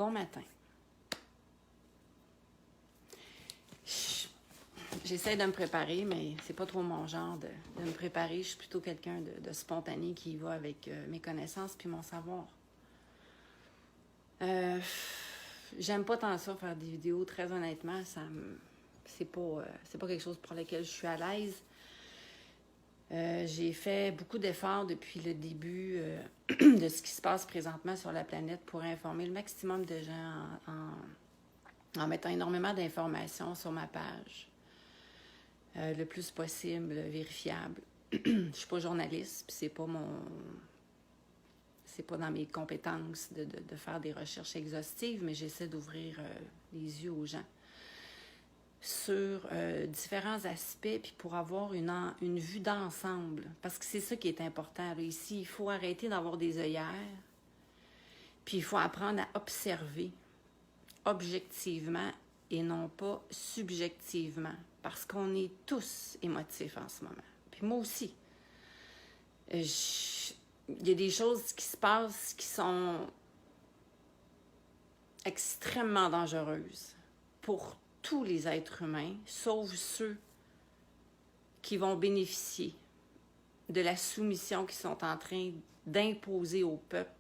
Bon matin. J'essaie de me préparer, mais c'est pas trop mon genre de me préparer. Je suis plutôt quelqu'un de spontané qui y va avec mes connaissances puis mon savoir. J'aime pas tant ça, faire des vidéos, très honnêtement. C'est pas quelque chose pour lequel je suis à l'aise. J'ai fait beaucoup d'efforts depuis le début de ce qui se passe présentement sur la planète pour informer le maximum de gens en mettant énormément d'informations sur ma page. Le plus possible, vérifiable. Je suis pas journaliste, puis c'est pas dans mes compétences de faire des recherches exhaustives, mais j'essaie d'ouvrir les yeux aux gens sur différents aspects, puis pour avoir une vue d'ensemble. Parce que c'est ça qui est important. Là. Ici, il faut arrêter d'avoir des œillères, puis il faut apprendre à observer objectivement et non pas subjectivement. Parce qu'on est tous émotifs en ce moment. Puis moi aussi. Il y a des choses qui se passent qui sont extrêmement dangereuses pour tous les êtres humains, sauf ceux qui vont bénéficier de la soumission qu'ils sont en train d'imposer au peuple.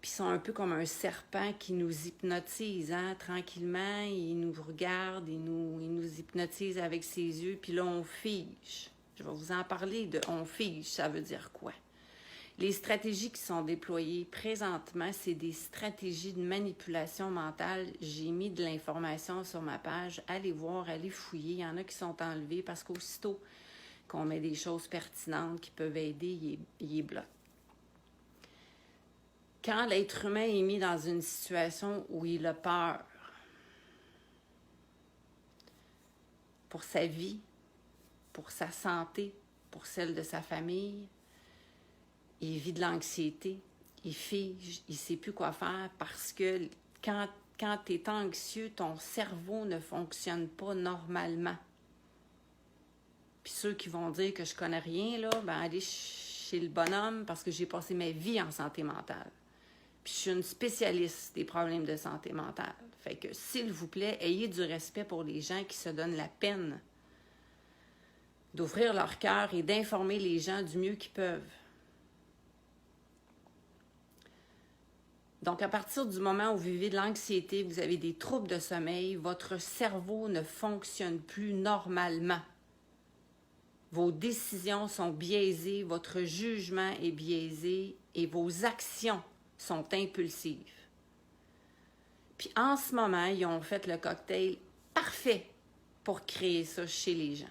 Puis ils sont un peu comme un serpent qui nous hypnotise, hein? Tranquillement, il nous regarde, il nous hypnotise avec ses yeux, puis là, on fige. Je vais vous en parler de « on fige », ça veut dire quoi? Les stratégies qui sont déployées présentement, c'est des stratégies de manipulation mentale. J'ai mis de l'information sur ma page. Allez voir, allez fouiller. Il y en a qui sont enlevés parce qu'aussitôt qu'on met des choses pertinentes qui peuvent aider, il est bloqué. Quand l'être humain est mis dans une situation où il a peur pour sa vie, pour sa santé, pour celle de sa famille, il vit de l'anxiété, il fige, il ne sait plus quoi faire parce que quand tu es anxieux, ton cerveau ne fonctionne pas normalement. Puis ceux qui vont dire que je connais rien, là, ben allez chez le bonhomme parce que j'ai passé ma vie en santé mentale. Puis je suis une spécialiste des problèmes de santé mentale. Fait que, s'il vous plaît, ayez du respect pour les gens qui se donnent la peine d'ouvrir leur cœur et d'informer les gens du mieux qu'ils peuvent. Donc, à partir du moment où vous vivez de l'anxiété, vous avez des troubles de sommeil, votre cerveau ne fonctionne plus normalement. Vos décisions sont biaisées, votre jugement est biaisé et vos actions sont impulsives. Puis en ce moment, ils ont fait le cocktail parfait pour créer ça chez les gens.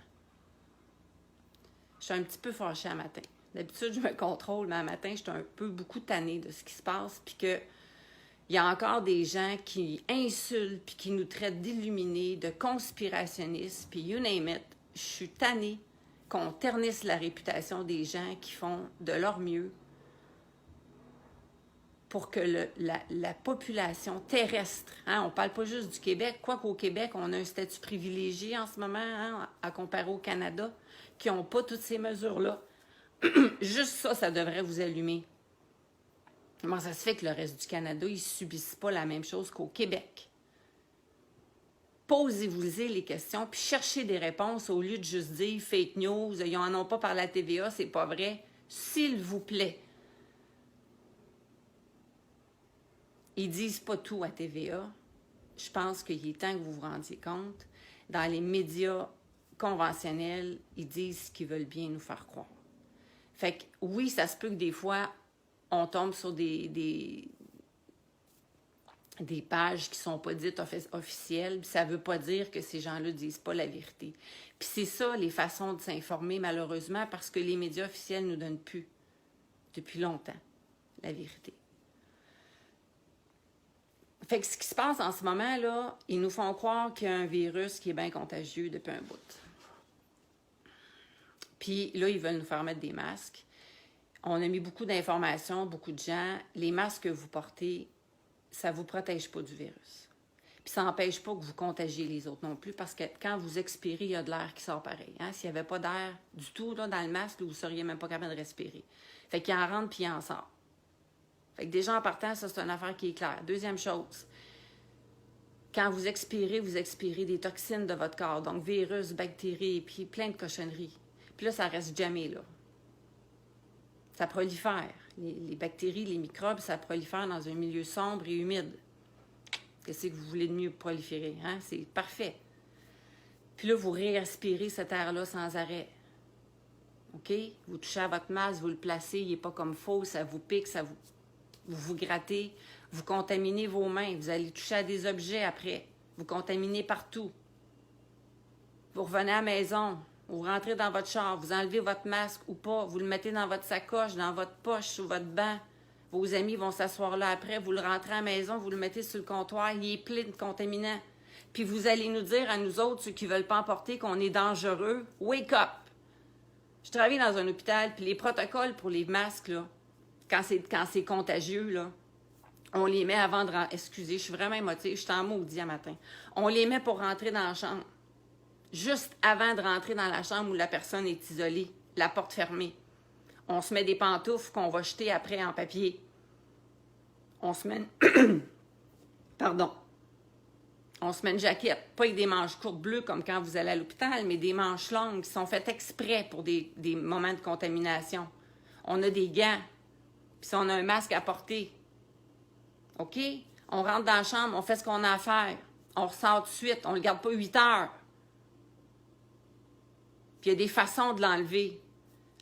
Je suis un petit peu fâchée à matin. D'habitude, je me contrôle, mais à matin, je suis un peu beaucoup tannée de ce qui se passe, puis que il y a encore des gens qui insultent, puis qui nous traitent d'illuminés, de conspirationnistes, puis you name it. Je suis tannée qu'on ternisse la réputation des gens qui font de leur mieux pour que la population terrestre, hein, on ne parle pas juste du Québec, quoiqu'au Québec, on a un statut privilégié en ce moment, hein, à comparer au Canada, qui n'ont pas toutes ces mesures-là. Juste ça, ça devrait vous allumer. Comment ça se fait que le reste du Canada, ils ne subissent pas la même chose qu'au Québec? Posez-vous les questions, puis cherchez des réponses au lieu de juste dire « fake news », ils n'en ont pas par la TVA, c'est pas vrai. S'il vous plaît. Ils disent pas tout à TVA. Je pense qu'il est temps que vous vous rendiez compte. Dans les médias conventionnels, ils disent ce qu'ils veulent bien nous faire croire. Fait que oui, ça se peut que des fois, on tombe sur des pages qui ne sont pas dites officielles. Ça ne veut pas dire que ces gens-là ne disent pas la vérité. Puis c'est ça, les façons de s'informer, malheureusement, parce que les médias officiels ne nous donnent plus, depuis longtemps, la vérité. Fait que ce qui se passe en ce moment, là, ils nous font croire qu'il y a un virus qui est bien contagieux depuis un bout. Puis là, ils veulent nous faire mettre des masques. On a mis beaucoup d'informations, beaucoup de gens. Les masques que vous portez, ça ne vous protège pas du virus. Puis ça n'empêche pas que vous contagiez les autres non plus, parce que quand vous expirez, il y a de l'air qui sort pareil. Hein? S'il n'y avait pas d'air du tout là, dans le masque, vous ne seriez même pas capable de respirer. Fait qu'il en rentre puis il en sort. Fait que déjà en partant, ça, c'est une affaire qui est claire. Deuxième chose, quand vous expirez des toxines de votre corps, donc virus, bactéries, puis plein de cochonneries. Puis là, ça reste jamais là. Ça prolifère. Les bactéries, les microbes, ça prolifère dans un milieu sombre et humide. Qu'est-ce que vous voulez de mieux proliférer? Hein? C'est parfait. Puis là, vous respirez cet air-là sans arrêt. OK? Vous touchez à votre masque, vous le placez, il n'est pas comme faux, ça vous pique, vous grattez, vous contaminez vos mains, vous allez toucher à des objets après, vous contaminez partout. Vous revenez à la maison, vous rentrez dans votre char, vous enlevez votre masque ou pas, vous le mettez dans votre sacoche, dans votre poche, sous votre banc. Vos amis vont s'asseoir là après, vous le rentrez à la maison, vous le mettez sur le comptoir, il est plein de contaminants. Puis vous allez nous dire à nous autres, ceux qui ne veulent pas emporter, qu'on est dangereux. Wake up! Je travaille dans un hôpital, puis les protocoles pour les masques, là, quand c'est contagieux, là, on les met avant de rentrer. Excusez, je suis vraiment émotive, je suis en maudit à matin. On les met pour rentrer dans la chambre. Juste avant de rentrer dans la chambre où la personne est isolée, la porte fermée. On se met des pantoufles qu'on va jeter après en papier. On se met... Pardon. On se met une jaquette, pas avec des manches courtes bleues comme quand vous allez à l'hôpital, mais des manches longues qui sont faites exprès pour des moments de contamination. On a des gants, puis si on a un masque à porter. OK? On rentre dans la chambre, on fait ce qu'on a à faire. On ressort tout de suite, on ne le garde pas 8 heures. Puis il y a des façons de l'enlever.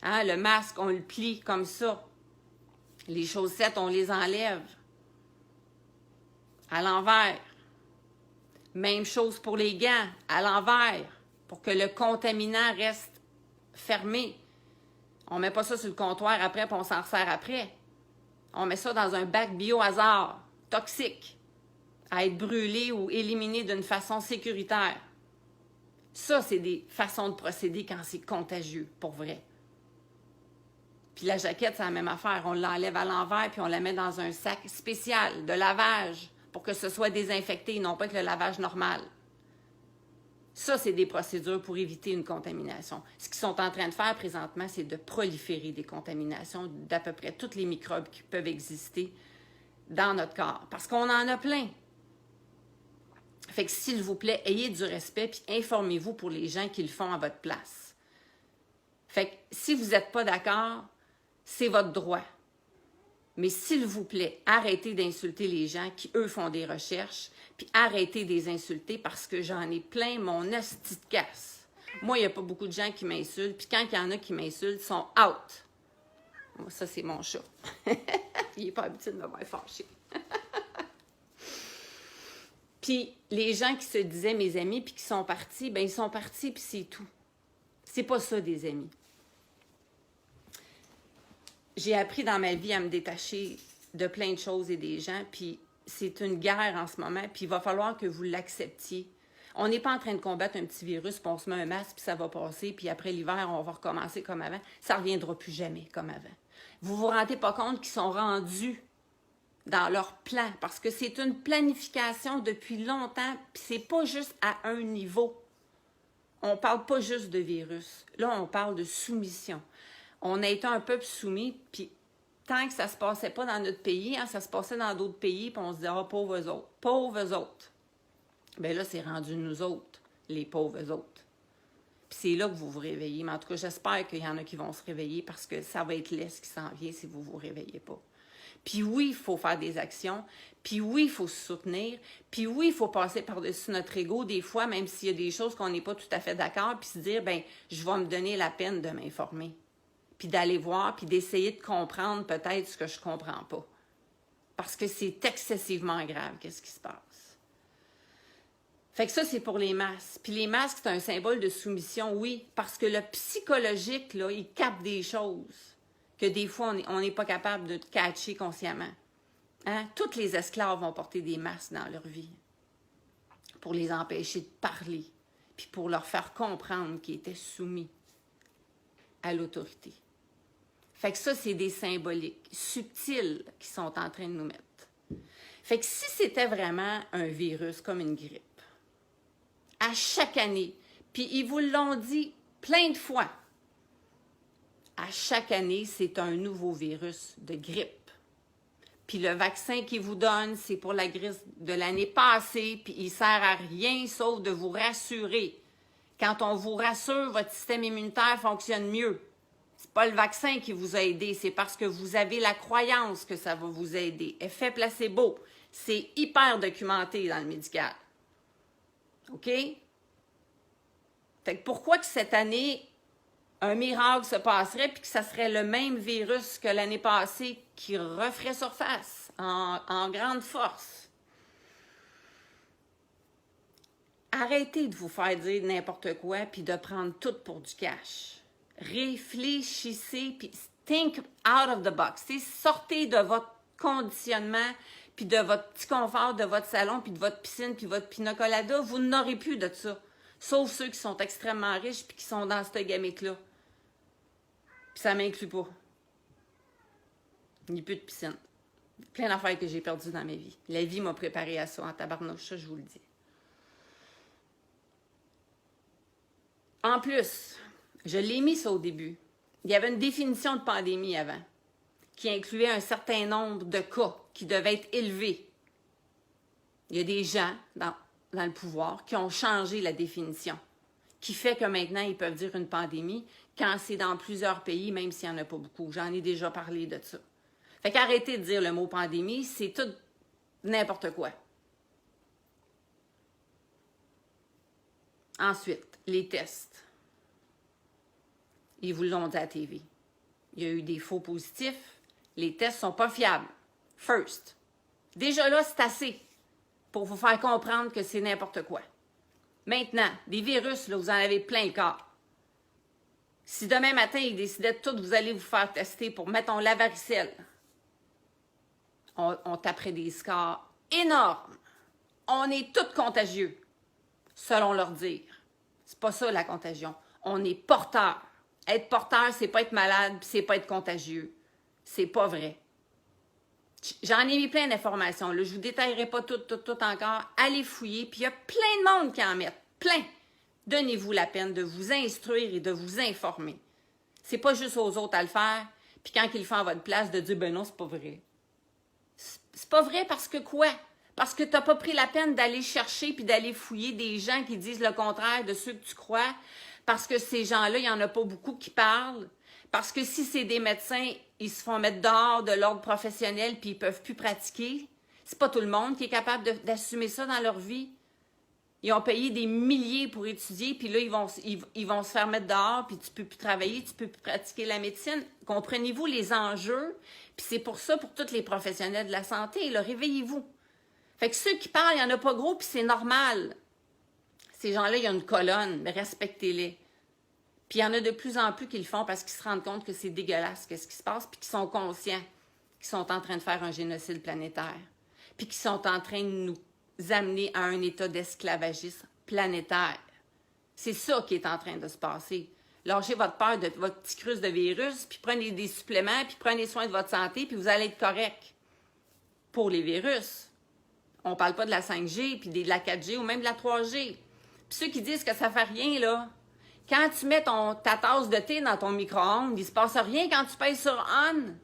Hein? Le masque, on le plie comme ça. Les chaussettes, on les enlève. À l'envers. Même chose pour les gants, à l'envers, pour que le contaminant reste fermé. On ne met pas ça sur le comptoir après, puis on s'en resserre après. On met ça dans un bac biohazard, toxique, à être brûlé ou éliminé d'une façon sécuritaire. Ça, c'est des façons de procéder quand c'est contagieux, pour vrai. Puis la jaquette, c'est la même affaire. On l'enlève à l'envers, puis on la met dans un sac spécial de lavage, pour que ce soit désinfecté, non pas avec le lavage normal. Ça, c'est des procédures pour éviter une contamination. Ce qu'ils sont en train de faire présentement, c'est de proliférer des contaminations d'à peu près tous les microbes qui peuvent exister dans notre corps. Parce qu'on en a plein. Fait que s'il vous plaît, ayez du respect puis informez-vous pour les gens qui le font à votre place. Fait que si vous n'êtes pas d'accord, c'est votre droit. Mais s'il vous plaît, arrêtez d'insulter les gens qui, eux, font des recherches, puis arrêtez de les insulter parce que j'en ai plein mon esti de casse. Moi, il n'y a pas beaucoup de gens qui m'insultent, puis quand il y en a qui m'insultent, ils sont out. Moi, ça, c'est mon chat. Il n'est pas habitué de me voir fâché. Puis les gens qui se disaient mes amis, puis qui sont partis, bien, ils sont partis, puis c'est tout. C'est pas ça, des amis. J'ai appris dans ma vie à me détacher de plein de choses et des gens, puis c'est une guerre en ce moment, puis il va falloir que vous l'acceptiez. On n'est pas en train de combattre un petit virus, puis on se met un masque, puis ça va passer, puis après l'hiver, on va recommencer comme avant. Ça ne reviendra plus jamais comme avant. Vous vous rendez pas compte qu'ils sont rendus dans leur plan, parce que c'est une planification depuis longtemps, puis c'est pas juste à un niveau. On parle pas juste de virus. Là, on parle de soumission. On a été un peuple soumis, puis tant que ça se passait pas dans notre pays, hein, ça se passait dans d'autres pays, puis on se disait « Ah, pauvres autres, pauvres autres ». Bien là, c'est rendu nous autres, les pauvres autres. Puis c'est là que vous vous réveillez. Mais en tout cas, j'espère qu'il y en a qui vont se réveiller parce que ça va être laid ce qui s'en vient si vous ne vous réveillez pas. Puis oui, il faut faire des actions. Puis oui, il faut se soutenir. Puis oui, il faut passer par-dessus notre ego des fois, même s'il y a des choses qu'on n'est pas tout à fait d'accord, puis se dire, bien, je vais me donner la peine de m'informer. Puis d'aller voir, puis d'essayer de comprendre peut-être ce que je ne comprends pas. Parce que c'est excessivement grave, qu'est-ce qui se passe. Fait que ça, c'est pour les masques. Puis les masques, c'est un symbole de soumission, oui, parce que le psychologique, là, il capte des choses que des fois, on n'est pas capable de catcher consciemment. Hein? Toutes les esclaves vont porter des masques dans leur vie pour les empêcher de parler, puis pour leur faire comprendre qu'ils étaient soumis à l'autorité. Fait que ça, c'est des symboliques subtils qui sont en train de nous mettre. Fait que si c'était vraiment un virus comme une grippe, à chaque année, puis ils vous l'ont dit plein de fois, à chaque année, c'est un nouveau virus de grippe. puis le vaccin qu'ils vous donnent, c'est pour la grippe de l'année passée, puis il sert à rien sauf de vous rassurer. Quand on vous rassure, votre système immunitaire fonctionne mieux. C'est pas le vaccin qui vous a aidé, c'est parce que vous avez la croyance que ça va vous aider. Effet placebo, c'est hyper documenté dans le médical. OK? Fait que pourquoi que cette année, un miracle se passerait puis que ça serait le même virus que l'année passée qui referait surface en grande force? Arrêtez de vous faire dire n'importe quoi puis de prendre tout pour du cash. Réfléchissez puis think out of the box. Sortez de votre conditionnement puis de votre petit confort de votre salon puis de votre piscine puis votre pina colada. Vous n'aurez plus de ça. Sauf ceux qui sont extrêmement riches puis qui sont dans cette gamut-là. Puis ça ne m'inclut pas. Ni plus de piscine. Plein d'affaires que j'ai perdues dans ma vie. La vie m'a préparé à ça en tabarnouche, ça je vous le dis. En plus, je l'ai mis ça au début. Il y avait une définition de pandémie avant, qui incluait un certain nombre de cas qui devaient être élevés. Il y a des gens dans le pouvoir qui ont changé la définition, qui fait que maintenant, ils peuvent dire une pandémie quand c'est dans plusieurs pays, même s'il n'y en a pas beaucoup. J'en ai déjà parlé de ça. Fait qu'arrêtez de dire le mot pandémie, c'est tout n'importe quoi. Ensuite, les tests. Ils vous l'ont dit à la TV. Il y a eu des faux positifs. Les tests ne sont pas fiables. First. Déjà là, c'est assez pour vous faire comprendre que c'est n'importe quoi. Maintenant, des virus, là, vous en avez plein le corps. Si demain matin, ils décidaient de tout, vous allez vous faire tester pour, mettons, la varicelle, on taperait des scores énormes. On est tous contagieux, selon leur dire. C'est pas ça, la contagion. On est porteur. Être porteur, c'est pas être malade, puis c'est pas être contagieux. C'est pas vrai. J'en ai mis plein d'informations. Là. Je vous détaillerai pas tout encore. Allez fouiller, puis il y a plein de monde qui en mettent. Plein. Donnez-vous la peine de vous instruire et de vous informer. C'est pas juste aux autres à le faire, puis quand ils le font à votre place, de dire « ben non, c'est pas vrai ». C'est pas vrai parce que quoi? Parce que t'as pas pris la peine d'aller chercher puis d'aller fouiller des gens qui disent le contraire de ceux que tu crois, parce que ces gens-là, il y en a pas beaucoup qui parlent, parce que si c'est des médecins, ils se font mettre dehors de l'ordre professionnel puis ils peuvent plus pratiquer. C'est pas tout le monde qui est capable d'assumer ça dans leur vie. Ils ont payé des milliers pour étudier, puis là, ils vont se faire mettre dehors, puis tu peux plus travailler, tu peux plus pratiquer la médecine. Comprenez-vous les enjeux? Puis c'est pour ça, pour tous les professionnels de la santé, là, réveillez-vous. Fait que ceux qui parlent, il n'y en a pas gros, puis c'est normal. Ces gens-là, il y a une colonne, mais respectez-les. Puis il y en a de plus en plus qui le font parce qu'ils se rendent compte que c'est dégueulasse, qu'est-ce qui se passe, puis qu'ils sont conscients qu'ils sont en train de faire un génocide planétaire, puis qu'ils sont en train de nous amener à un état d'esclavagisme planétaire. C'est ça qui est en train de se passer. Lâchez votre peur de votre petit crus de virus, puis prenez des suppléments, puis prenez soin de votre santé, puis vous allez être correct. Pour les virus, on parle pas de la 5G, puis de la 4G ou même de la 3G. Puis ceux qui disent que ça fait rien, là, quand tu mets ta tasse de thé dans ton micro-ondes, il se passe rien quand tu pèses sur « on ».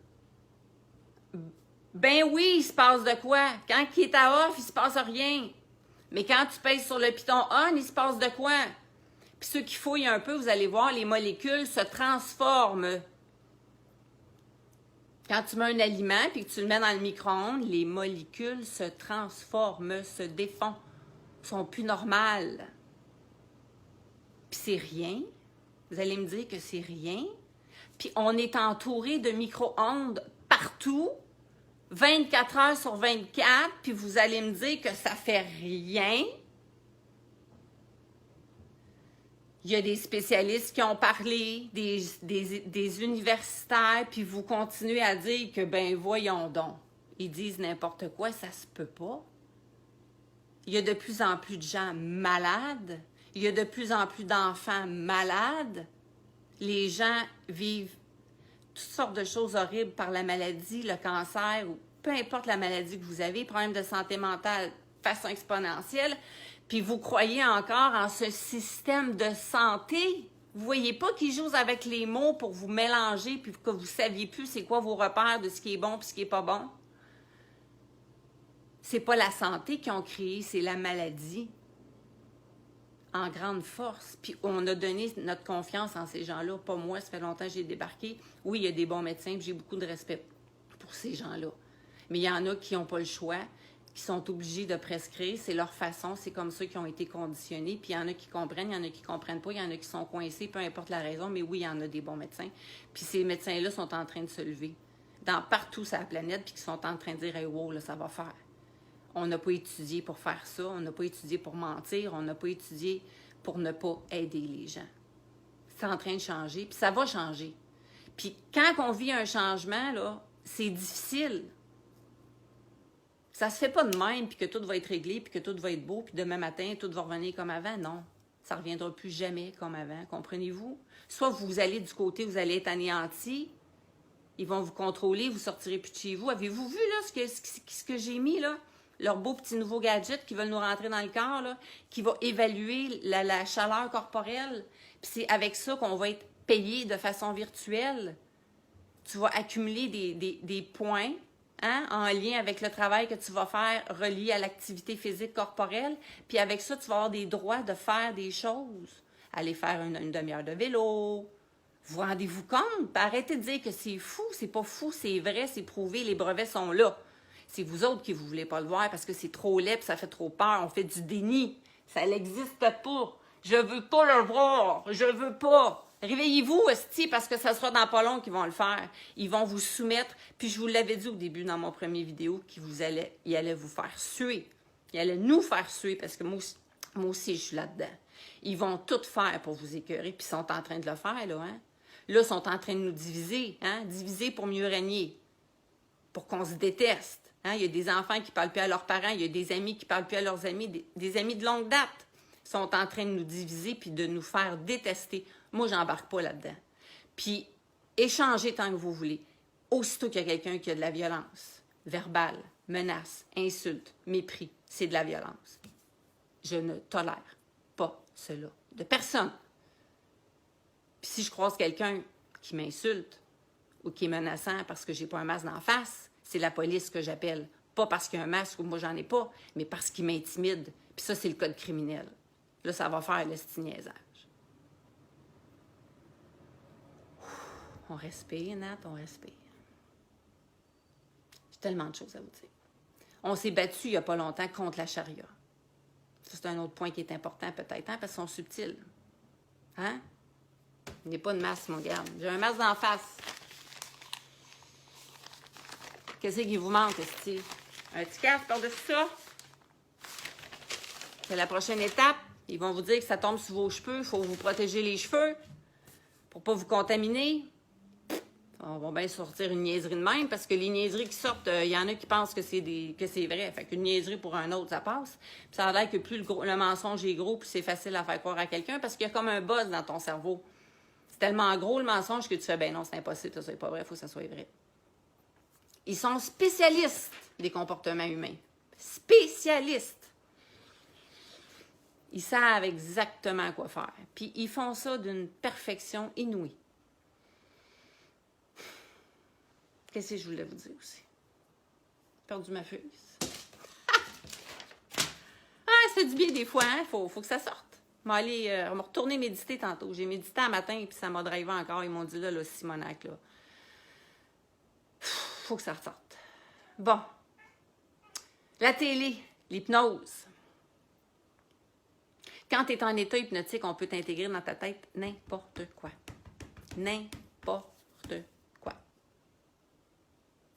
Ben oui, il se passe de quoi? Quand il est à off, il se passe rien. Mais quand tu pèses sur le piton on, il se passe de quoi? Puis ceux qui fouillent un peu, vous allez voir, les molécules se transforment. Quand tu mets un aliment et que tu le mets dans le micro-ondes, les molécules se transforment, se défont, sont plus normales. Puis c'est rien. Vous allez me dire que c'est rien. Puis on est entouré de micro-ondes partout, 24 heures sur 24, puis vous allez me dire que ça fait rien. Il y a des spécialistes qui ont parlé, des universitaires, puis vous continuez à dire que, ben voyons donc, ils disent n'importe quoi, ça se peut pas. Il y a de plus en plus de gens malades, il y a de plus en plus d'enfants malades. Les gens vivent toutes sortes de choses horribles par la maladie, le cancer, ou peu importe la maladie que vous avez, problème de santé mentale de façon exponentielle, puis vous croyez encore en ce système de santé. Vous voyez pas qu'ils jouent avec les mots pour vous mélanger, puis que vous saviez plus c'est quoi vos repères de ce qui est bon et ce qui est pas bon. C'est pas la santé qu'ils ont créé, c'est la maladie. En grande force. Puis on a donné notre confiance en ces gens-là. Pas moi, ça fait longtemps que j'ai débarqué. Oui, il y a des bons médecins, puis j'ai beaucoup de respect pour ces gens-là. Mais il y en a qui n'ont pas le choix, qui sont obligés de prescrire. C'est leur façon, c'est comme ça qu'ils ont été conditionnés. Puis il y en a qui comprennent, il y en a qui ne comprennent pas, il y en a qui sont coincés, peu importe la raison. Mais oui, il y en a des bons médecins. Puis ces médecins-là sont en train de se lever partout sur la planète, puis qui sont en train de dire « Hey, wow, là, ça va faire ». On n'a pas étudié pour faire ça, on n'a pas étudié pour mentir, on n'a pas étudié pour ne pas aider les gens. C'est en train de changer, puis ça va changer. Puis quand on vit un changement, là, c'est difficile. Ça se fait pas de même, puis que tout va être réglé, puis que tout va être beau, puis demain matin, tout va revenir comme avant. Non, ça ne reviendra plus jamais comme avant, comprenez-vous? Soit vous allez du côté, vous allez être anéanti, ils vont vous contrôler, vous sortirez plus de chez vous. Avez-vous vu là, ce que j'ai mis là? Leur beau petit nouveau gadget qui veulent nous rentrer dans le corps, là, qui va évaluer la chaleur corporelle. Puis c'est avec ça qu'on va être payé de façon virtuelle. Tu vas accumuler des points en lien avec le travail que tu vas faire relié à l'activité physique corporelle. Puis avec ça, tu vas avoir des droits de faire des choses. Aller faire une demi-heure de vélo. Vous rendez-vous compte? Puis arrêtez de dire que c'est fou. C'est pas fou, c'est vrai, c'est prouvé, les brevets sont là. C'est vous autres qui ne voulez pas le voir parce que c'est trop laid et ça fait trop peur. On fait du déni. Ça n'existe pas. Je veux pas le voir. Je veux pas. Réveillez-vous, esti, parce que ça sera dans pas long qu'ils vont le faire. Ils vont vous soumettre. Puis je vous l'avais dit au début dans mon premier vidéo qu'ils allaient vous faire suer. Ils allaient nous faire suer parce que moi aussi je suis là-dedans. Ils vont tout faire pour vous écœurer. Puis ils sont en train de le faire, là. Hein? Là, ils sont en train de nous diviser. Hein? Diviser pour mieux régner. Pour qu'on se déteste. Hein? Il y a des enfants qui ne parlent plus à leurs parents, il y a des amis qui ne parlent plus à leurs amis, des amis de longue date sont en train de nous diviser puis de nous faire détester. Moi, j'embarque pas là-dedans. Puis, échangez tant que vous voulez. Aussitôt qu'il y a quelqu'un qui a de la violence, verbale, menace, insulte, mépris, c'est de la violence. Je ne tolère pas cela de personne. Puis si je croise quelqu'un qui m'insulte ou qui est menaçant parce que j'ai pas un masque d'en face, c'est la police que j'appelle. Pas parce qu'il y a un masque ou moi j'en ai pas, mais parce qu'il m'intimide. Puis ça, c'est le code criminel. Là, ça va faire le stiniaisage. On respire, Nat, on respire. J'ai tellement de choses à vous dire. On s'est battu il n'y a pas longtemps contre la charia. Ça, c'est un autre point qui est important peut-être, hein, parce qu'ils sont subtils. Hein? Il n'y a pas de masque, mon gars. J'ai un masque d'en face. Qu'est-ce qui vous manque, Esti? Un petit casque par-dessus ça? C'est la prochaine étape. Ils vont vous dire que ça tombe sur vos cheveux. Il faut vous protéger les cheveux pour ne pas vous contaminer. On va bien sortir une niaiserie de même parce que les niaiseries qui sortent, il y en a qui pensent que c'est vrai. Fait qu'une niaiserie pour un autre, ça passe. Puis ça a l'air que plus le mensonge est gros, plus c'est facile à faire croire à quelqu'un parce qu'il y a comme un buzz dans ton cerveau. C'est tellement gros le mensonge que tu fais, ben non, c'est impossible, ça soit pas vrai, il faut que ça soit vrai. Ils sont spécialistes des comportements humains. Spécialistes. Ils savent exactement quoi faire. Puis ils font ça d'une perfection inouïe. Qu'est-ce que je voulais vous dire aussi? J'ai perdu ma feuille. Ah, ça fait du bien des fois, hein? Faut que ça sorte. Je vais aller me retourner méditer tantôt. J'ai médité un matin et puis ça m'a drivé encore. Ils m'ont dit là, Simonac, là. Faut que ça ressorte. Bon. La télé, l'hypnose. Quand tu es en état hypnotique, on peut t'intégrer dans ta tête n'importe quoi. N'importe quoi.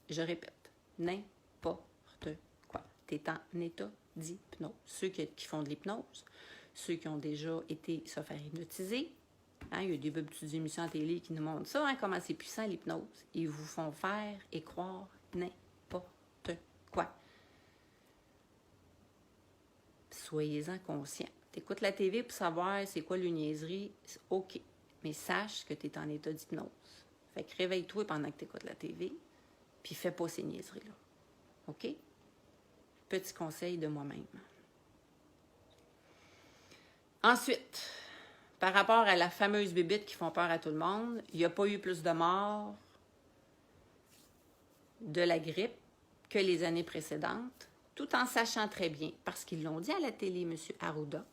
Je répète, n'importe quoi. Tu es en état d'hypnose. Ceux qui font de l'hypnose, ceux qui ont déjà été se faire hypnotiser, hein, il y a des petites émissions à télé qui nous montrent ça, hein, comment c'est puissant l'hypnose. Ils vous font faire et croire n'importe quoi. Soyez-en conscients. Tu écoutes la TV pour savoir c'est quoi le niaiserie, OK. Mais sache que tu es en état d'hypnose. Fait que réveille-toi pendant que tu écoutes la TV, puis fais pas ces niaiseries-là. OK? Petit conseil de moi-même. Ensuite, par rapport à la fameuse bébite qui font peur à tout le monde, il n'y a pas eu plus de morts de la grippe que les années précédentes. tout en sachant très bien, parce qu'ils l'ont dit à la télé, M. Arruda,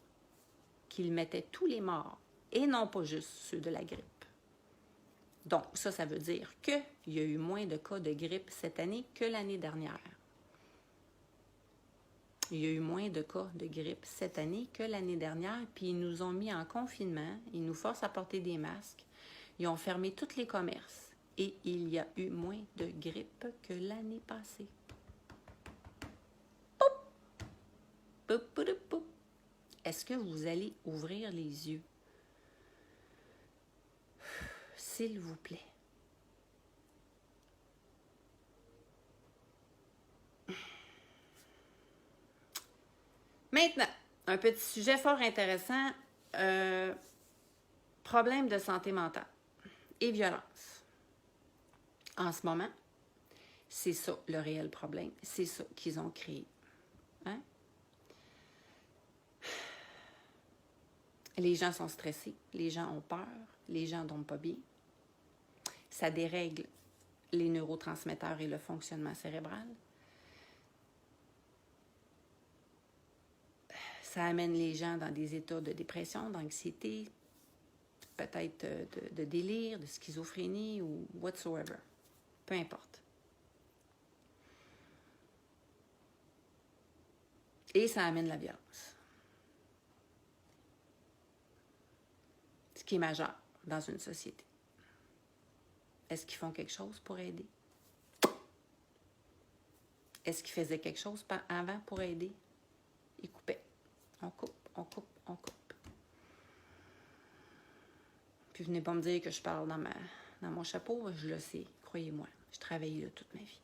qu'ils mettaient tous les morts, et non pas juste ceux de la grippe. Donc, ça veut dire qu'il y a eu moins de cas de grippe cette année que l'année dernière. Il y a eu moins de cas de grippe cette année que l'année dernière, puis ils nous ont mis en confinement, ils nous forcent à porter des masques, ils ont fermé tous les commerces et il y a eu moins de grippe que l'année passée. Poup! Poup, poup, poup, poup. Est-ce que vous allez ouvrir les yeux? S'il vous plaît. Maintenant, un petit sujet fort intéressant, problème de santé mentale et violence. En ce moment, c'est ça le réel problème, c'est ça qu'ils ont créé. Hein? Les gens sont stressés, les gens ont peur, les gens ne dorment pas bien. Ça dérègle les neurotransmetteurs et le fonctionnement cérébral. Ça amène les gens dans des états de dépression, d'anxiété, peut-être de délire, de schizophrénie ou whatsoever. Peu importe. Et ça amène la violence. Ce qui est majeur dans une société. Est-ce qu'ils font quelque chose pour aider? Est-ce qu'ils faisaient quelque chose avant pour aider? Ils coupaient. On coupe, on coupe, on coupe. Puis venez pas me dire que je parle dans mon chapeau, je le sais, croyez-moi. J'ai travaillé là toute ma vie.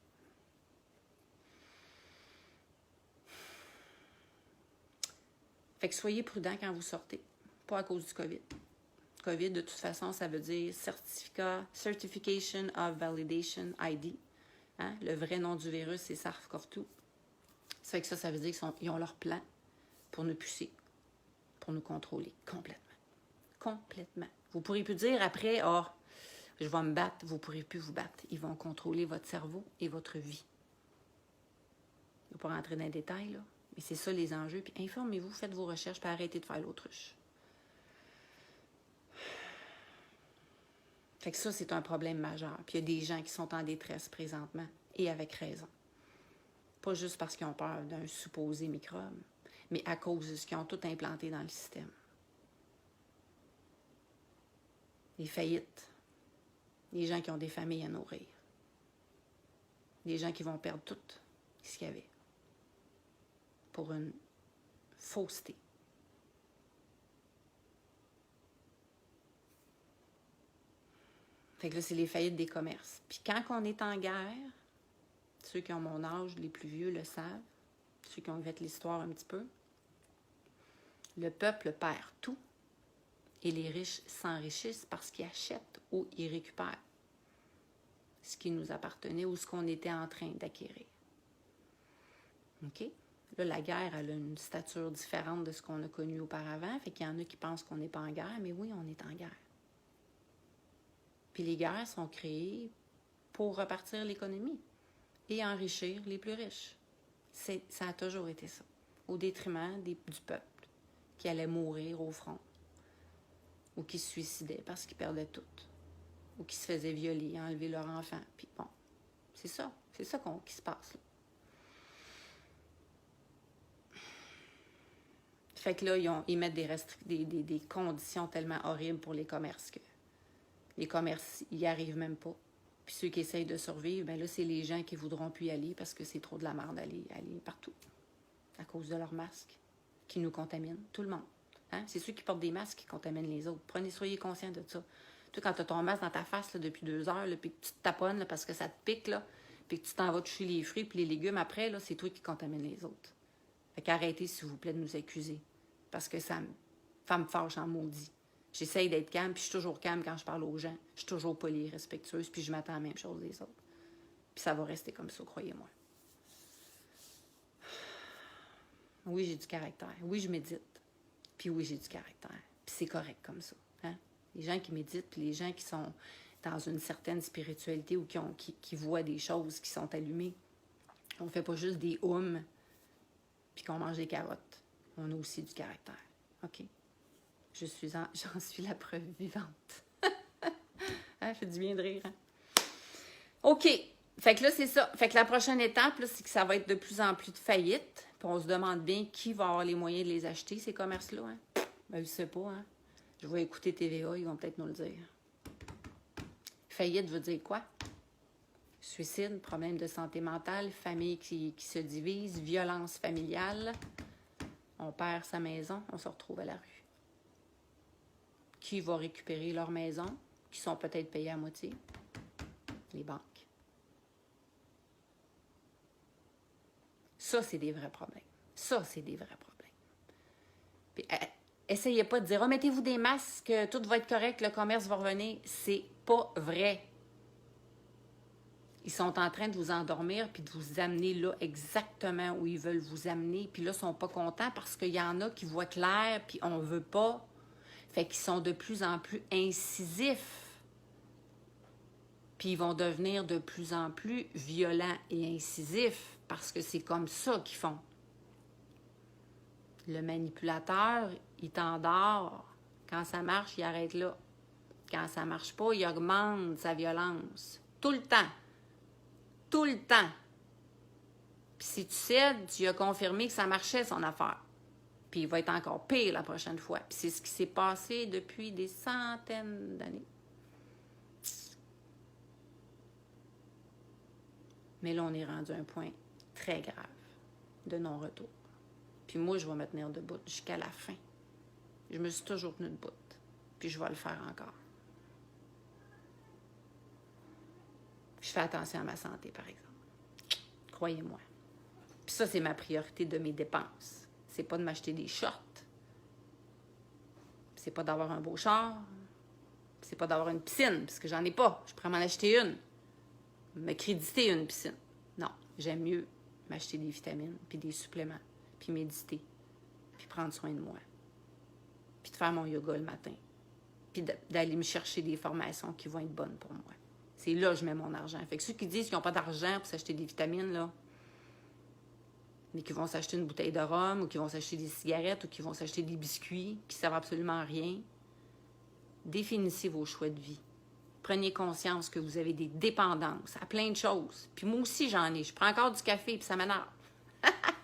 Fait que soyez prudents quand vous sortez, pas à cause du COVID. COVID, de toute façon, ça veut dire Certification of Validation ID. Hein? Le vrai nom du virus, c'est SARS-CoV-2. Ça fait que ça veut dire qu'ils ont leur plan pour nous pucer, pour nous contrôler complètement. Complètement. Vous ne pourrez plus dire après, je vais me battre, vous ne pourrez plus vous battre. Ils vont contrôler votre cerveau et votre vie. Je ne vais pas rentrer dans les détails, là, mais c'est ça les enjeux. Puis informez-vous, faites vos recherches, puis arrêtez de faire l'autruche. Fait que ça, c'est un problème majeur. Puis il y a des gens qui sont en détresse présentement, et avec raison. Pas juste parce qu'ils ont peur d'un supposé microbe, mais à cause de ce qu'ils ont tout implanté dans le système. Les faillites, les gens qui ont des familles à nourrir, les gens qui vont perdre tout ce qu'il y avait pour une fausseté. Fait que là, c'est les faillites des commerces. Puis quand on est en guerre, ceux qui ont mon âge, les plus vieux le savent, ceux qui ont fait l'histoire un petit peu, le peuple perd tout et les riches s'enrichissent parce qu'ils achètent ou ils récupèrent ce qui nous appartenait ou ce qu'on était en train d'acquérir. OK? Là, la guerre, elle a une stature différente de ce qu'on a connu auparavant. Fait qu'il y en a qui pensent qu'on n'est pas en guerre, mais oui, on est en guerre. Puis les guerres sont créées pour repartir l'économie et enrichir les plus riches. Ça a toujours été ça, au détriment du peuple qui allait mourir au front ou qui se suicidait parce qu'ils perdaient tout ou qui se faisaient violer, enlever leur enfant. Puis bon, c'est ça qui se passe là. Fait que là, ils mettent des conditions tellement horribles pour les commerces que les commerces n'y arrivent même pas. Puis ceux qui essayent de survivre, bien là, c'est les gens qui voudront plus y aller parce que c'est trop de la merde d'aller partout à cause de leurs masques qui nous contaminent, tout le monde. Hein? C'est ceux qui portent des masques qui contaminent les autres. Soyez conscients de ça. Toi, quand tu as ton masque dans ta face là, depuis 2 heures, là, puis que tu te taponnes là, parce que ça te pique, là, puis que tu t'en vas toucher les fruits puis les légumes après, là, c'est toi qui contamines les autres. Fait qu'arrêtez, s'il vous plaît, de nous accuser. Parce que ça me fâche en maudit. J'essaye d'être calme, puis je suis toujours calme quand je parle aux gens. Je suis toujours polie, respectueuse, puis je m'attends à la même chose des autres. Puis ça va rester comme ça, croyez-moi. Oui, j'ai du caractère. Oui, je médite. Puis oui, j'ai du caractère. Puis c'est correct comme ça. Hein? Les gens qui méditent, puis les gens qui sont dans une certaine spiritualité ou qui voient des choses qui sont allumées. On ne fait pas juste des puis qu'on mange des carottes, on a aussi du caractère. OK? J'en suis la preuve vivante. Ça fait du bien de rire, hein? OK. Fait que là, c'est ça. Fait que la prochaine étape, là, c'est que ça va être de plus en plus de faillites. Puis on se demande bien qui va avoir les moyens de les acheter, ces commerces-là. Hein? Ben, je sais pas, hein? Je vais écouter TVA, ils vont peut-être nous le dire. Faillite veut dire quoi? Suicide, problème de santé mentale, famille qui se divise, violence familiale. On perd sa maison, on se retrouve à la rue. Qui va récupérer leur maison, qui sont peut-être payés à moitié? Les banques. Ça, c'est des vrais problèmes. Ça, c'est des vrais problèmes. Puis, essayez pas de dire, mettez-vous des masques, tout va être correct, le commerce va revenir. C'est pas vrai. Ils sont en train de vous endormir puis de vous amener là exactement où ils veulent vous amener. Puis là, ils sont pas contents parce qu'il y en a qui voient clair puis on veut pas. Fait qu'ils sont de plus en plus incisifs. Puis ils vont devenir de plus en plus violents et incisifs parce que c'est comme ça qu'ils font. Le manipulateur, il t'endort. Quand ça marche, il arrête là. Quand ça marche pas, il augmente sa violence. Tout le temps. Tout le temps. Puis si tu cèdes, tu as confirmé que ça marchait, son affaire. Puis il va être encore pire la prochaine fois. Puis c'est ce qui s'est passé depuis des centaines d'années. Mais là, on est rendu à un point très grave de non-retour. Puis moi, je vais me tenir debout jusqu'à la fin. Je me suis toujours tenue debout. Puis je vais le faire encore. Je fais attention à ma santé, par exemple. Croyez-moi. Puis ça, c'est ma priorité de mes dépenses. C'est pas de m'acheter des shorts. C'est pas d'avoir un beau char. C'est pas d'avoir une piscine, parce que j'en ai pas. Je pourrais m'en acheter une. Me créditer une piscine. Non, j'aime mieux m'acheter des vitamines, puis des suppléments, puis méditer, puis prendre soin de moi, puis de faire mon yoga le matin, puis d'aller me chercher des formations qui vont être bonnes pour moi. C'est là que je mets mon argent. Fait que ceux qui disent qu'ils n'ont pas d'argent pour s'acheter des vitamines, là, mais qui vont s'acheter une bouteille de rhum, ou qui vont s'acheter des cigarettes, ou qui vont s'acheter des biscuits, qui ne servent absolument à rien, définissez vos choix de vie. Prenez conscience que vous avez des dépendances à plein de choses. Puis moi aussi, j'en ai. Je prends encore du café, puis ça m'énerve.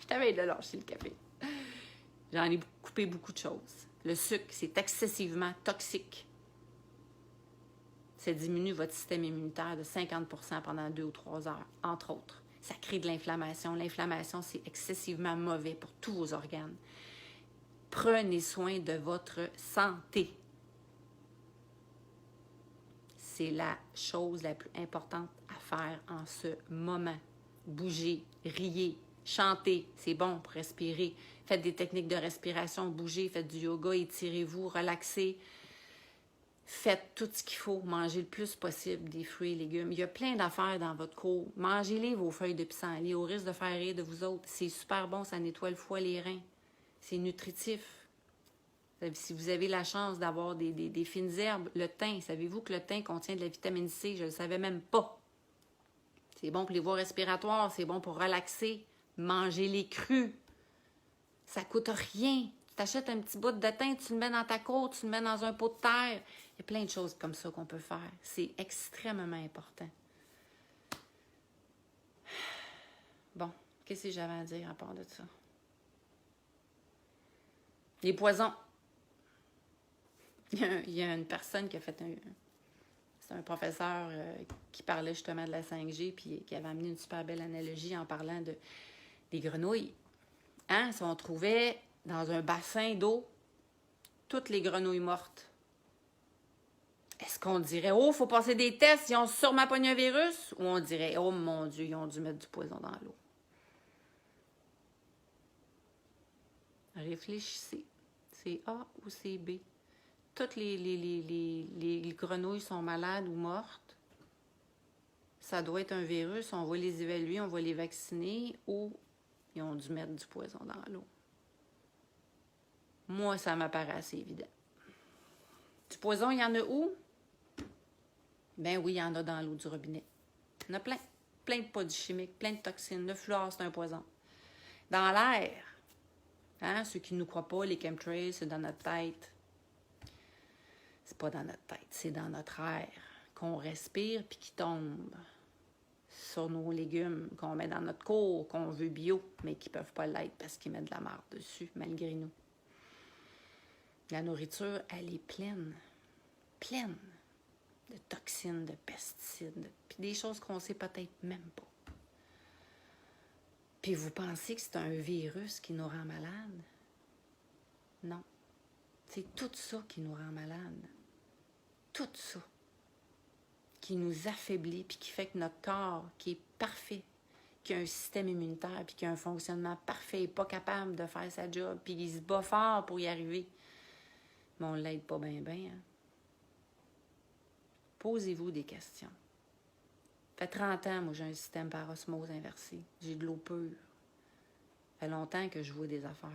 Je t'avais de lâcher le café. J'en ai coupé beaucoup de choses. Le sucre, c'est excessivement toxique. Ça diminue votre système immunitaire de 50% pendant 2 ou 3 heures, entre autres. Ça crée de l'inflammation. L'inflammation, c'est excessivement mauvais pour tous vos organes. Prenez soin de votre santé. C'est la chose la plus importante à faire en ce moment. Bougez, riez, chantez, c'est bon pour respirer. Faites des techniques de respiration, bougez, faites du yoga, étirez-vous, relaxez. Faites tout ce qu'il faut, mangez le plus possible des fruits et légumes. Il y a plein d'affaires dans votre cour. Mangez-les, vos feuilles de pissenlit, au risque de faire rire de vous autres. C'est super bon, ça nettoie le foie, les reins. C'est nutritif. Si vous avez la chance d'avoir des fines herbes, le thym, savez-vous que le thym contient de la vitamine C? Je ne le savais même pas. C'est bon pour les voies respiratoires, c'est bon pour relaxer. Mangez les crus. Ça ne coûte rien. Tu t'achètes un petit bout de thym, tu le mets dans ta côte, tu le mets dans un pot de terre. Il y a plein de choses comme ça qu'on peut faire. C'est extrêmement important. Bon, qu'est-ce que j'avais à dire à part de ça? Les poisons. Il y a une personne qui a fait c'est un professeur qui parlait justement de la 5G puis qui avait amené une super belle analogie en parlant des grenouilles. Hein? Si on trouvait dans un bassin d'eau toutes les grenouilles mortes, est-ce qu'on dirait « Oh, il faut passer des tests, ils ont sûrement pogné un virus? » Ou on dirait « Oh mon Dieu, ils ont dû mettre du poison dans l'eau. » Réfléchissez. C'est A ou c'est B? Toutes les grenouilles sont malades ou mortes. Ça doit être un virus. On va les évaluer, on va les vacciner ou ils ont dû mettre du poison dans l'eau. Moi, ça m'apparaît assez évident. Du poison, il y en a où? Ben oui, il y en a dans l'eau du robinet. Il y en a plein. Plein de produits chimiques, plein de toxines. Le fluor, c'est un poison. Dans l'air, Hein? Ceux qui ne nous croient pas, les chemtrails, c'est dans notre tête. C'est pas dans notre tête, c'est dans notre air qu'on respire puis qui tombe sur nos légumes qu'on met dans notre cour, qu'on veut bio, mais qui ne peuvent pas l'être parce qu'ils mettent de la marde dessus, malgré nous. La nourriture, elle est pleine de toxines, de pesticides, puis des choses qu'on ne sait peut-être même pas. Puis vous pensez que c'est un virus qui nous rend malade? Non. C'est tout ça qui nous rend malade. Tout ça. Qui nous affaiblit, puis qui fait que notre corps, qui est parfait, qui a un système immunitaire, puis qui a un fonctionnement parfait, n'est pas capable de faire sa job, puis il se bat fort pour y arriver. Mais on ne l'aide pas bien, hein? Posez-vous des questions. Ça fait 30 ans, moi, j'ai un système par osmose inversé. J'ai de l'eau pure. Ça fait longtemps que je vois des affaires.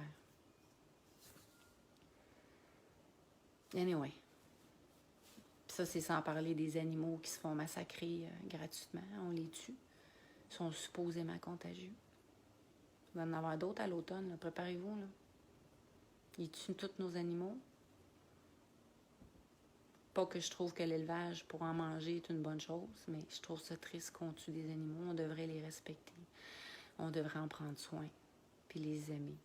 Anyway. Ça, c'est sans parler des animaux qui se font massacrer gratuitement. On les tue. Ils sont supposément contagieux. Il va y en avoir d'autres à l'automne. Là. Préparez-vous. Là. Ils tuent tous nos animaux. Pas que je trouve que l'élevage pour en manger est une bonne chose, mais je trouve ça triste qu'on tue des animaux. On devrait les respecter. On devrait en prendre soin, puis les aimer.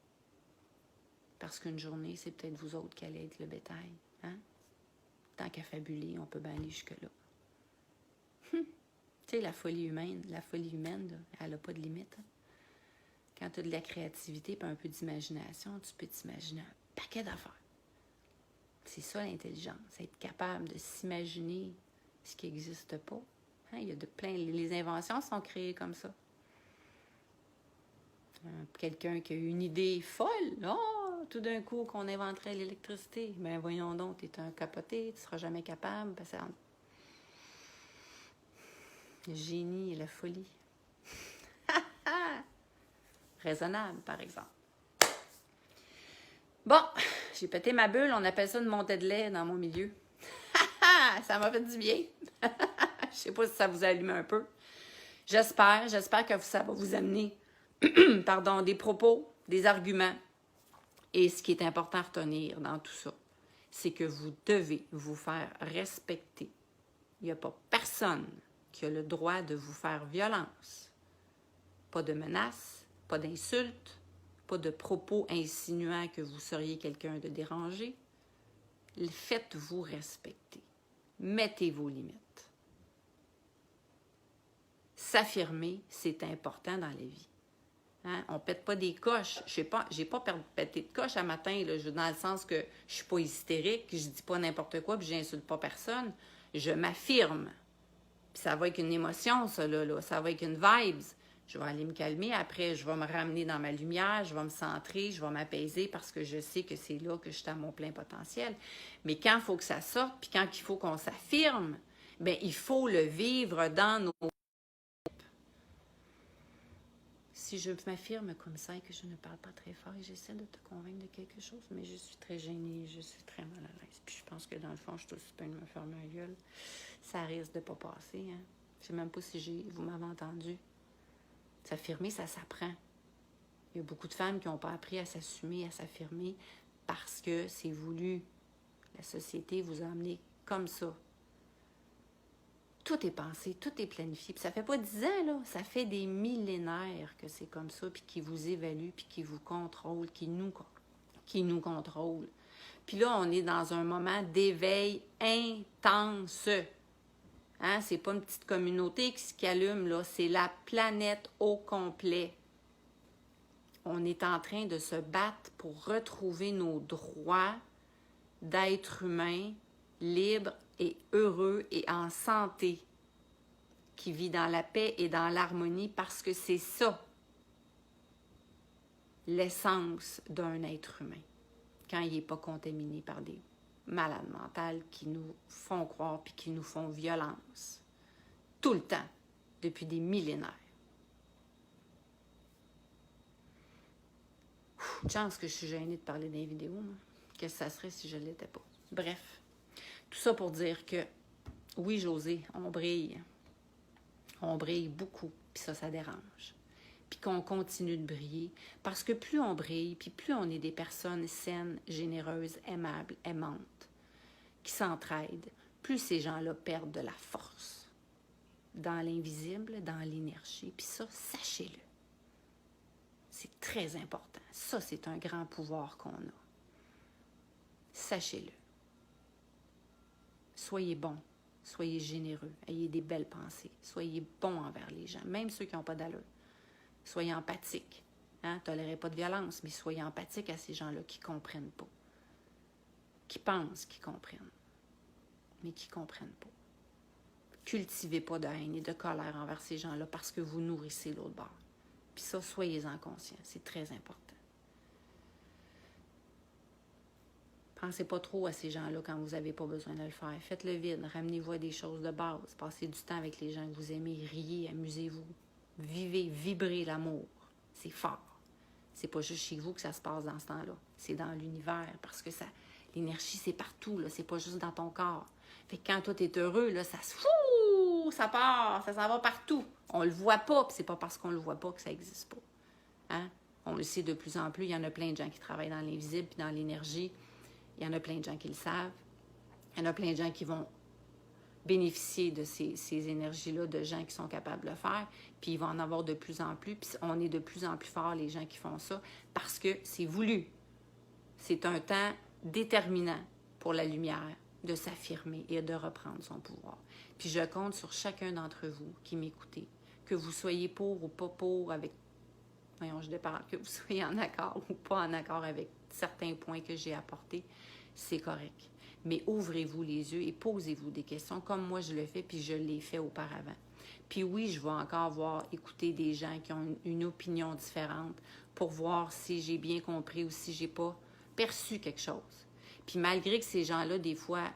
Parce qu'une journée, c'est peut-être vous autres qui allez être le bétail. Hein? Tant qu'à fabuler, on peut bien aller jusque-là. Tu sais, la folie humaine, là, elle n'a pas de limite. Hein? Quand tu as de la créativité et un peu d'imagination, tu peux t'imaginer un paquet d'affaires. C'est ça l'intelligence, être capable de s'imaginer ce qui n'existe pas. Hein? Il y a les inventions sont créées comme ça. Quelqu'un qui a une idée folle, tout d'un coup qu'on inventerait l'électricité. Ben voyons donc, tu es un capoté, tu ne seras jamais capable. Parce que le génie et la folie. Raisonnable, par exemple. Bon, j'ai pété ma bulle, on appelle ça une montée de lait dans mon milieu. Ça m'a fait du bien. Je sais pas si ça vous allume un peu. J'espère que ça va vous amener des propos, des arguments. Et ce qui est important à retenir dans tout ça, c'est que vous devez vous faire respecter. Il n'y a pas personne qui a le droit de vous faire violence. Pas de menaces, pas d'insultes, pas de propos insinuant que vous seriez quelqu'un de dérangé. Faites-vous respecter. Mettez vos limites. S'affirmer, c'est important dans la vie. Hein? On ne pète pas des coches. J'ai pas pété de coche à matin, là, dans le sens que je ne suis pas hystérique, je ne dis pas n'importe quoi, puis je n'insulte pas personne. Je m'affirme. Puis ça va avec une émotion, ça, là. Ça va avec une vibes. Je vais aller me calmer. Après, je vais me ramener dans ma lumière, je vais me centrer, je vais m'apaiser parce que je sais que c'est là que je suis à mon plein potentiel. Mais quand il faut que ça sorte, puis quand il faut qu'on s'affirme, bien, il faut le vivre dans nos... Si je m'affirme comme ça et que je ne parle pas très fort et j'essaie de te convaincre de quelque chose, mais je suis très gênée, je suis très mal à l'aise. Puis je pense que dans le fond, je suis aussi peine de me fermer la gueule. Ça risque de ne pas passer, hein. Je ne sais même pas si vous m'avez entendu. S'affirmer, ça s'apprend. Il y a beaucoup de femmes qui n'ont pas appris à s'assumer, à s'affirmer parce que c'est voulu. La société vous a amené comme ça. Tout est pensé, tout est planifié. Puis ça fait pas 10 ans, là. Ça fait des millénaires que c'est comme ça, puis qui vous évalue, puis qui vous contrôle, qui nous contrôle. Puis là, on est dans un moment d'éveil intense. Hein? C'est pas une petite communauté qui allume, là. C'est la planète au complet. On est en train de se battre pour retrouver nos droits d'être humain libre et heureux et en santé, qui vit dans la paix et dans l'harmonie, parce que c'est ça l'essence d'un être humain, quand il n'est pas contaminé par des malades mentales qui nous font croire puis qui nous font violence, tout le temps, depuis des millénaires. Chance que je suis gênée de parler dans les vidéos, moi. Qu'est-ce que ça serait si je ne l'étais pas? Bref, tout ça pour dire que, oui, Josée, on brille. On brille beaucoup, puis ça dérange. puis qu'on continue de briller. Parce que plus on brille, puis plus on est des personnes saines, généreuses, aimables, aimantes, qui s'entraident, plus ces gens-là perdent de la force dans l'invisible, dans l'énergie. Puis ça, sachez-le. C'est très important. Ça, c'est un grand pouvoir qu'on a. Sachez-le. Soyez bons, soyez généreux, ayez des belles pensées, soyez bons envers les gens, même ceux qui n'ont pas d'allure. Soyez empathiques. Hein? Tolérez pas de violence, mais soyez empathiques à ces gens-là qui ne comprennent pas, qui pensent qu'ils comprennent, mais qui ne comprennent pas. Cultivez pas de haine et de colère envers ces gens-là parce que vous nourrissez l'autre bord. Puis ça, soyez-en conscients, c'est très important. Pensez pas trop à ces gens-là quand vous n'avez pas besoin de le faire. Faites le vide, ramenez-vous à des choses de base. Passez du temps avec les gens que vous aimez, riez, amusez-vous. Vivez, vibrez l'amour. C'est fort. C'est pas juste chez vous que ça se passe dans ce temps-là. C'est dans l'univers parce que l'énergie, c'est partout. Là. C'est pas juste dans ton corps. Fait que quand toi, t'es heureux, là, ça se fout, ça part, ça s'en va partout. On le voit pas, puis c'est pas parce qu'on le voit pas que ça existe pas. Hein? On le sait de plus en plus. Il y en a plein de gens qui travaillent dans l'invisible puis dans l'énergie. Il y en a plein de gens qui le savent. Il y en a plein de gens qui vont bénéficier de ces énergies-là, de gens qui sont capables de le faire. Puis il va en avoir de plus en plus. Puis on est de plus en plus forts, les gens qui font ça, parce que c'est voulu. C'est un temps déterminant pour la lumière de s'affirmer et de reprendre son pouvoir. Puis je compte sur chacun d'entre vous qui m'écoutez, que vous soyez pour ou pas pour avec... Voyons, je déparle, que vous soyez en accord ou pas en accord avec certains points que j'ai apportés, c'est correct. Mais ouvrez-vous les yeux et posez-vous des questions comme moi je le fais puis je l'ai fait auparavant. Puis oui, je vais encore écouter des gens qui ont une opinion différente pour voir si j'ai bien compris ou si j'ai pas perçu quelque chose. Puis malgré que ces gens-là, des fois,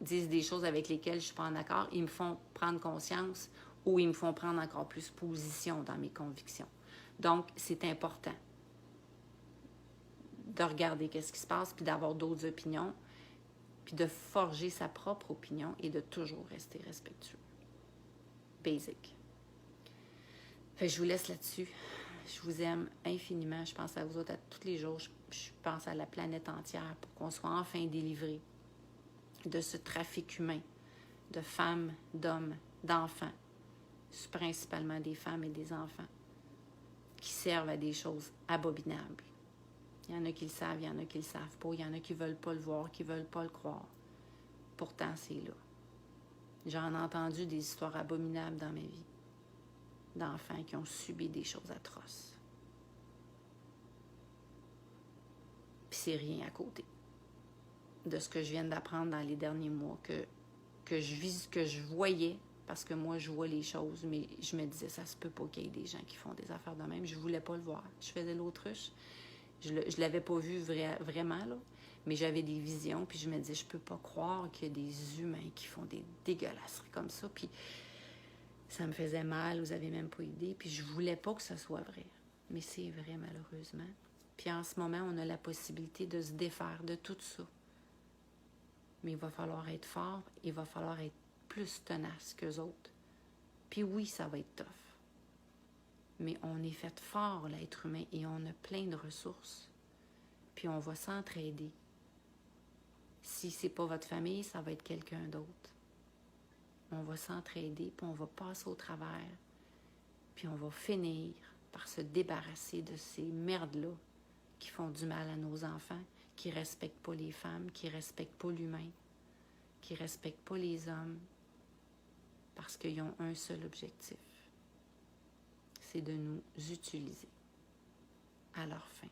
disent des choses avec lesquelles je ne suis pas en accord, ils me font prendre conscience ou ils me font prendre encore plus position dans mes convictions. Donc, c'est important de regarder qu'est-ce qui se passe, puis d'avoir d'autres opinions, puis de forger sa propre opinion et de toujours rester respectueux. Basic. Fait que je vous laisse là-dessus. Je vous aime infiniment. Je pense à vous autres à tous les jours. Je pense à la planète entière pour qu'on soit enfin délivrés de ce trafic humain de femmes, d'hommes, d'enfants, principalement des femmes et des enfants, qui servent à des choses abominables. Il y en a qui le savent, il y en a qui le savent pas, il y en a qui veulent pas le voir, qui veulent pas le croire. Pourtant, c'est là. J'en ai entendu des histoires abominables dans ma vie, d'enfants qui ont subi des choses atroces. Puis c'est rien à côté de ce que je viens d'apprendre dans les derniers mois, que je voyais, parce que moi, je vois les choses, mais je me disais, ça se peut pas qu'il y ait des gens qui font des affaires de même. Je voulais pas le voir. Je faisais l'autruche. Je l'avais pas vu vraiment, là, mais j'avais des visions, puis je me disais, je peux pas croire qu'il y a des humains qui font des dégueulasseries comme ça, puis ça me faisait mal, vous avez même pas idée, puis je voulais pas que ça soit vrai. Mais c'est vrai, malheureusement. Puis en ce moment, on a la possibilité de se défaire de tout ça. Mais il va falloir être fort, il va falloir être plus tenace qu'eux autres. Puis oui, ça va être tough. Mais on est fait fort, l'être humain, et on a plein de ressources. Puis on va s'entraider. Si c'est pas votre famille, ça va être quelqu'un d'autre. On va s'entraider, puis on va passer au travers. Puis on va finir par se débarrasser de ces merdes-là qui font du mal à nos enfants, qui respectent pas les femmes, qui respectent pas l'humain, qui respectent pas les hommes, parce qu'ils ont un seul objectif. C'est de nous utiliser à leur fin.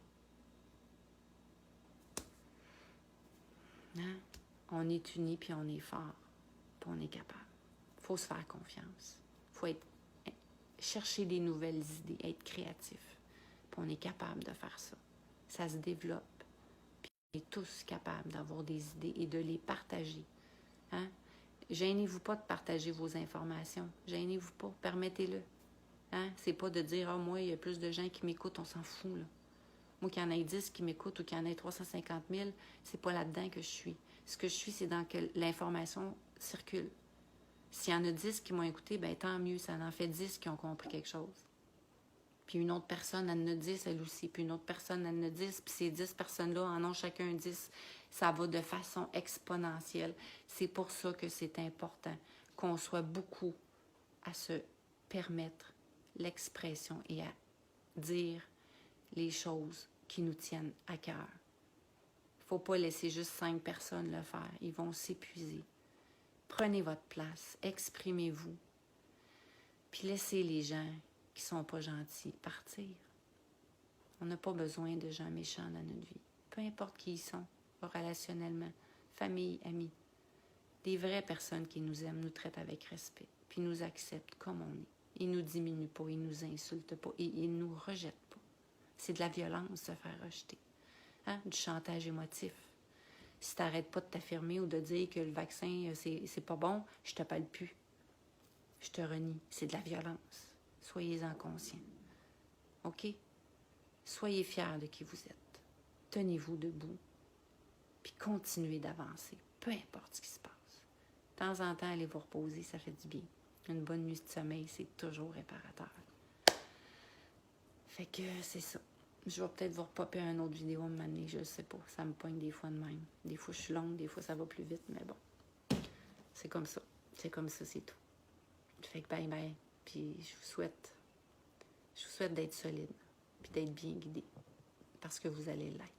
Hein? On est unis, puis on est fort, puis on est capable. Il faut se faire confiance. Il faut chercher des nouvelles idées, être créatif. Puis on est capable de faire ça. Ça se développe. Puis on est tous capables d'avoir des idées et de les partager. Hein? Gênez-vous pas de partager vos informations. Gênez-vous pas. Permettez-le. Hein? C'est pas de dire, moi, il y a plus de gens qui m'écoutent, on s'en fout, là. Moi, qu'il y en ait 10 qui m'écoutent ou qu'il y en ait 350 000, c'est pas là-dedans que je suis. Ce que je suis, c'est dans que l'information circule. S'il y en a 10 qui m'ont écouté, bien, tant mieux, ça en fait 10 qui ont compris quelque chose. Puis une autre personne, elle en a 10, elle aussi. Puis une autre personne, elle en a 10. Puis ces 10 personnes-là en ont chacun 10. Ça va de façon exponentielle. C'est pour ça que c'est important qu'on soit beaucoup à se permettre l'expression et à dire les choses qui nous tiennent à cœur. Il ne faut pas laisser juste 5 personnes le faire. Ils vont s'épuiser. Prenez votre place, exprimez-vous, puis laissez les gens qui ne sont pas gentils partir. On n'a pas besoin de gens méchants dans notre vie. Peu importe qui ils sont, relationnellement, famille, amis. Des vraies personnes qui nous aiment, nous traitent avec respect, puis nous acceptent comme on est. Ils ne nous diminuent pas, ils ne nous insultent pas, et ils ne nous rejettent pas. C'est de la violence de se faire rejeter. Hein? Du chantage émotif. Si tu n'arrêtes pas de t'affirmer ou de dire que le vaccin, c'est pas bon, je te parle plus. Je te renie. C'est de la violence. Soyez-en conscients. OK? Soyez fiers de qui vous êtes. Tenez-vous debout. Puis continuez d'avancer. Peu importe ce qui se passe. De temps en temps, allez vous reposer, ça fait du bien. Une bonne nuit de sommeil, c'est toujours réparateur. Fait que c'est ça. Je vais peut-être vous repopper une autre vidéo à m'amener, je ne sais pas. Ça me pogne des fois de même. Des fois, je suis longue, des fois, ça va plus vite, mais bon. C'est comme ça. C'est comme ça, c'est tout. Fait que bye. Puis je vous souhaite d'être solide, puis d'être bien guidé, parce que vous allez l'être.